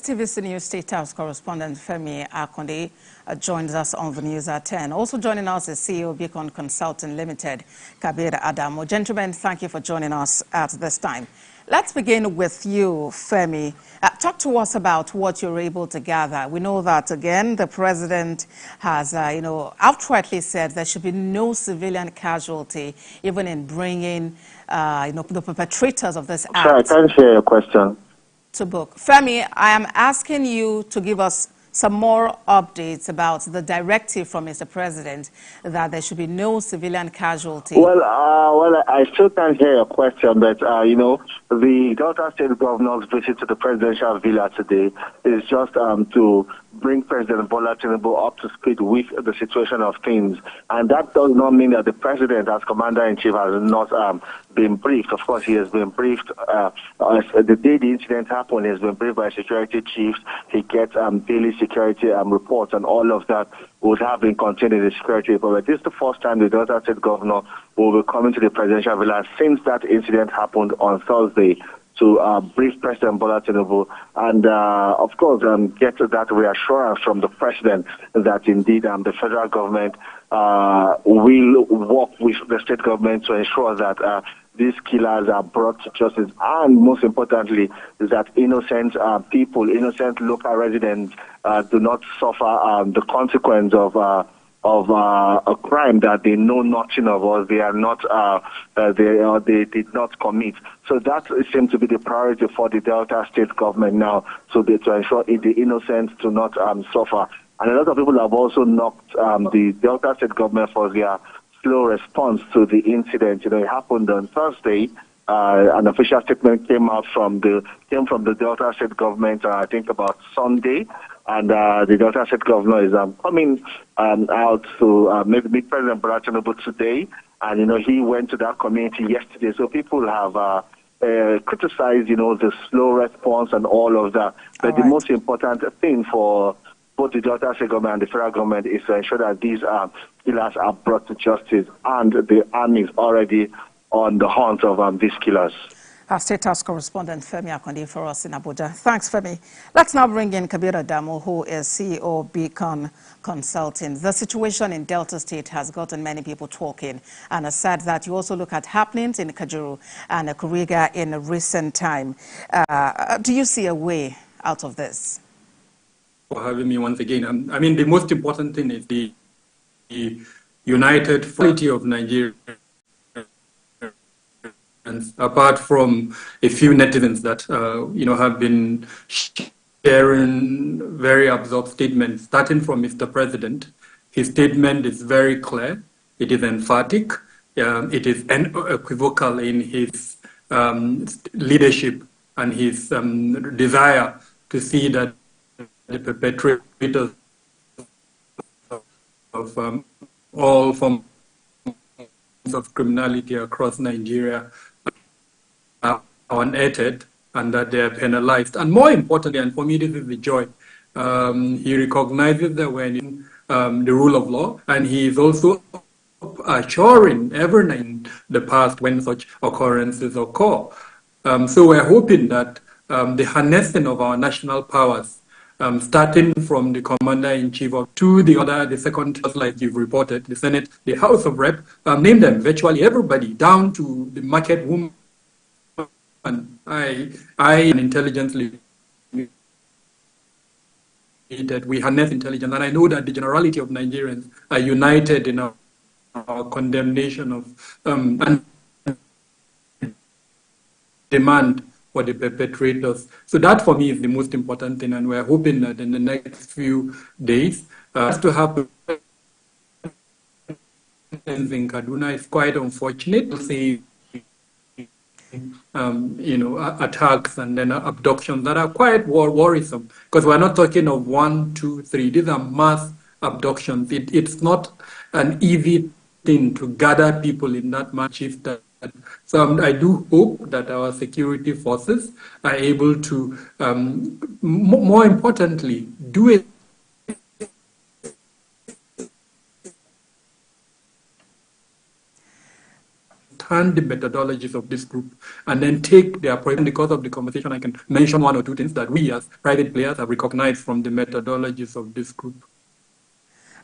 TVC News State House correspondent Femi Akonde joins us on the news at 10. Also joining us is CEO Beacon Consulting Limited, Kabir Adamo. Gentlemen, thank you for joining us at this time. Let's begin with you, Femi. Talk to us about what you're able to gather. We know that, again, the president has, outrightly said there should be no civilian casualty, even in bringing, the perpetrators of this act. Sorry, I can't hear your question. To book. Femi, I am asking you to give us some more updates about the directive from Mr. President that there should be no civilian casualty. Well, I still can't hear your question, but, the Delta State Governor's visit to the presidential villa today is just to bring President Bola Tinubu up to speed with the situation of things. And that does not mean that the president, as commander-in-chief, has not been briefed. Of course, he has been briefed. The day the incident happened, he has been briefed by security chiefs. He gets daily security reports, and all of that would have been contained in the security report. This is the first time the Delta State Governor will be coming to the presidential villa since that incident happened on Thursday to brief President Bola Tinubu and, of course, get that reassurance from the president that indeed the federal government will work with the state government to ensure that these killers are brought to justice, and most importantly, that innocent people, innocent local residents, do not suffer the consequence of a crime that they know nothing of, or they are not, they did not commit. So that seems to be the priority for the Delta State government now, to ensure the innocent do not suffer. And a lot of people have also knocked the Delta State government for their slow response to the incident. It happened on Thursday. An official statement came from the Delta State government, I think about Sunday, and the Delta State governor is coming out to meet President Bola Tinubu today, and he went to that community yesterday. So people have criticized, the slow response and all of that. But the most important thing for both the Delta State government and the federal government is to ensure that these killers are brought to justice, and the army is already on the hunt of these killers. Our State House correspondent Femi Akonde for us in Abuja. Thanks, Femi. Let's now bring in Kabir Adamo, who is CEO Beacon Consulting. The situation in Delta State has gotten many people talking, and aside that, you also look at happenings in Kajuru and Kuriga in recent time. Do you see a way out of this? For having me once again. I mean, the most important thing is the united front of Nigeria. And apart from a few netizens that have been sharing very absurd statements, starting from Mr. President, his statement is very clear. It is emphatic. It is unequivocal in his leadership and his desire to see that the perpetrators of all forms of criminality across Nigeria are unearthed and that they are penalized. And more importantly, and for me this is the joy, he recognizes that we're in the rule of law, and he is also assuring everyone in the past when such occurrences occur. So we're hoping that the harnessing of our national powers, starting from the commander-in-chief to the second, like you've reported, the Senate, the House of Rep, name them, virtually everybody, down to the market woman. I intelligently that we harness intelligence, and I know that the generality of Nigerians are united in our condemnation of and demand for the perpetrators. So that for me is the most important thing, and we're hoping that in the next few days to happen in Kaduna. Is quite unfortunate to see attacks and then abductions that are quite worrisome, because we're not talking of 1, 2, 3. These are mass abductions. It's not an easy thing to gather people in that much. So I do hope that our security forces are able to, more importantly, do it understand the methodologies of this group and then take their approach. And because of the conversation, I can mention one or two things that we as private players have recognized from the methodologies of this group.